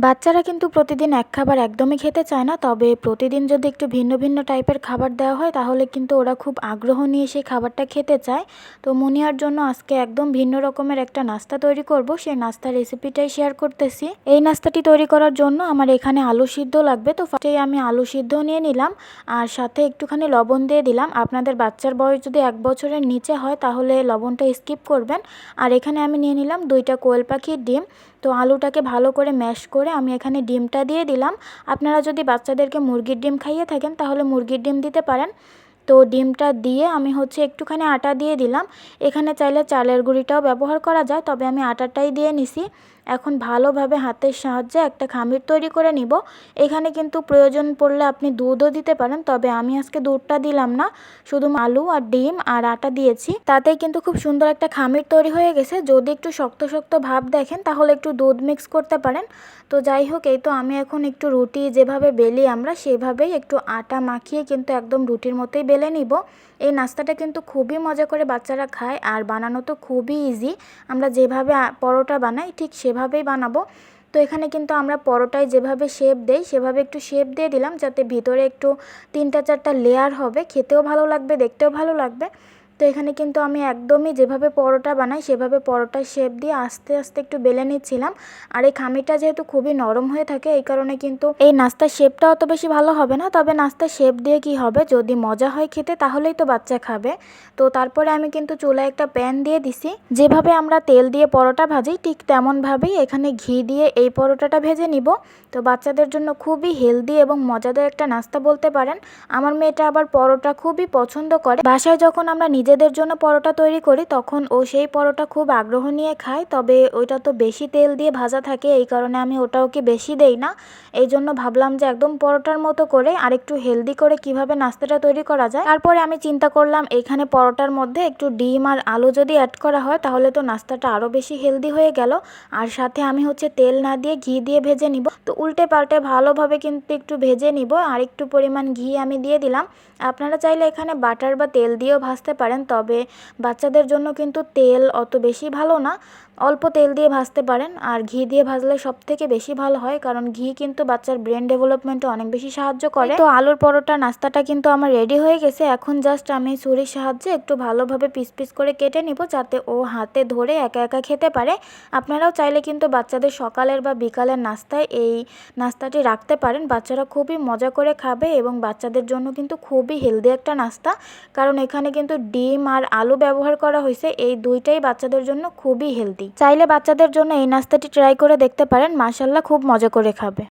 বাচ্চারা কিন্তু প্রতিদিন এক খাবার একদমই খেতে চায় না, তবে প্রতিদিন যদি একটু ভিন্ন ভিন্ন টাইপের খাবার দেওয়া হয় তাহলে কিন্তু ওরা খুব আগ্রহ নিয়ে সেই খাবারটা খেতে চায়। তো মুনিয়ার জন্য আজকে একদম ভিন্ন রকমের একটা নাস্তা তৈরি করব, সেই নাস্তার রেসিপিটাই শেয়ার করতেছি। এই নাস্তাটি তৈরি করার জন্য আমার এখানে আলু সিদ্ধ লাগবে। তো ফার্স্টেই আমি আলু সিদ্ধ নিয়ে নিলাম আর সাথে একটুখানি লবণ দিয়ে দিলাম। আপনাদের বাচ্চার বয়স যদি 1 বছরের নিচে হয় তাহলে লবণটা স্কিপ করবেন। আর এখানে আমি নিয়ে নিলাম 2টা কোয়েল পাখির ডিম। তো আলুটাকে ভালো করে ম্যাশ করে আমি এখানে ডিমটা দিয়ে দিলাম। আপনারা যদি বাচ্চাদেরকে মুরগির ডিম খাইয়ে থাকেন তাহলে মুরগির ডিম দিতে পারেন। তো ডিমটা দিয়ে আমি একটুখানি আটা দিয়ে দিলাম। এখানে চাইলে চালের গুঁড়িটাও ব্যবহার করা যায়, তবে আমি আটাটাই দিয়ে নিছি। এখন ভালোভাবে হাতের সাহায্যে একটা খামির তৈরি করে নিব। এখানে কিন্তু প্রয়োজন পড়লে আপনি দুধও দিতে পারেন, তবে আমি আজকে দুধটা দিলাম না, শুধু আলু আর ডিম আর আটা দিয়েছি। তাতেই কিন্তু খুব সুন্দর একটা খামির তৈরি হয়ে গেছে। যদি একটু শক্ত শক্ত ভাব দেখেন তাহলে একটু দুধ মিক্স করতে পারেন। তো যাই হোক, এই তো আমি এখন একটু রুটি যেভাবে বেলি আমরা সেভাবেই একটু আটা মাখিয়ে কিন্তু একদম রুটির মতোই বেলে নিব। এই নাস্তাটা কিন্তু খুবই মজা করে বাচ্চারা খায় আর বানানো তো খুবই ইজি। আমরা যেভাবে পরোটা বানাই ঠিক সেভাবেই বানাবো। তো এখানে কিন্তু আমরা পরোটায় যেভাবে শেপ দেই সেভাবে একটু শেপ দিয়ে দিলাম, যাতে ভিতরে একটু 3টা 4টা লেয়ার হবে, খেতেও ভালো লাগবে, দেখতেও ভালো লাগবে। তো এখানে কিন্তু আমি একদমই যেভাবে পরোটা বানাই সেভাবে পরোটার শেপ দিয়ে আস্তে আস্তে একটু বেলে নিচ্ছিলাম। আর এই খামিরটা যেহেতু খুবই নরম হয়ে থাকে এই কারণে কিন্তু এই নাস্তার শেপটা অত বেশি ভালো হবে না, তবে নাস্তার শেপ দিয়ে কি হবে, যদি মজা হয় খেতে তাহলেই তো বাচ্চা খাবে। তো তারপরে আমি কিন্তু চুলায় একটা প্যান দিয়ে দিছি। যেভাবে আমরা তেল দিয়ে পরোটা ভাজি ঠিক তেমনভাবেই এখানে ঘি দিয়ে এই পরোটাটা ভেজে নিব। তো বাচ্চাদের জন্য খুবই হেলদি এবং মজাদার একটা নাস্তা বলতে পারেন। আমার মেয়েটা আবার পরোটা খুবই পছন্দ করে। বাসায় যখন আমরা নিজেদের জন্য পরোটা তৈরি করি তখন ও সেই পরোটা খুব আগ্রহ নিয়ে খায়, তবে ওইটা তো বেশি তেল দিয়ে ভাজা থাকে, এই কারণে আমি ওটাকে বেশি দেই না। এই জন্য ভাবলাম যে একদম পরোটার মতো করে আর একটু হেলদি করে কিভাবে নাস্তাটা তৈরি করা যায়। তারপরে আমি চিন্তা করলাম এখানে পরোটার মধ্যে একটু ডিম আর আলু যদি অ্যাড করা হয় তাহলে তো নাস্তাটা আরও বেশি হেলদি হয়ে গেল। আর সাথে আমি তেল না দিয়ে ঘি দিয়ে ভেজে নিব। তো উল্টে পাল্টে ভালোভাবে কিন্তু একটু ভেজে নিব। আর একটু পরিমাণ ঘি আমি দিয়ে দিলাম। আপনারা চাইলে এখানে বাটার বা তেল দিয়েও ভাজতে পারেন, তবে বাচ্চাদের জন্য কিন্তু তেল অত বেশি ভালো না, অল্প তেল দিয়ে ভাজতে পারেন। আর ঘি দিয়ে ভাজলে সব থেকে বেশি ভালো হয়, কারণ ঘি কিন্তু বাচ্চার ব্রেন ডেভেলপমেন্টে অনেক বেশি সাহায্য করে। তো আলুর পরোটা নাস্তাটা কিন্তু আমার রেডি হয়ে গেছে। এখন জাস্ট আমি ছুরির সাহায্যে একটু ভালোভাবে পিস পিস করে কেটে নিব, যাতে ও হাতে ধরে একা একা খেতে পারে। আপনারাও চাইলে কিন্তু বাচ্চাদের সকালের বা বিকালের নাস্তায় এই নাস্তাটি রাখতে পারেন। বাচ্চারা খুবই মজা করে খাবে এবং বাচ্চাদের জন্য কিন্তু খুবই হেলদি একটা নাস্তা, কারণ এখানে কিন্তু ডিম আর আলু ব্যবহার করা হয়েছে। এই দুইটাই বাচ্চাদের জন্য খুবই হেলদি। চাইলে বাচ্চাদের জন্য এই নাস্তাটি ট্রাই করে দেখতে পারেন, মাশাআল্লাহ খুব মজা করে খাবে।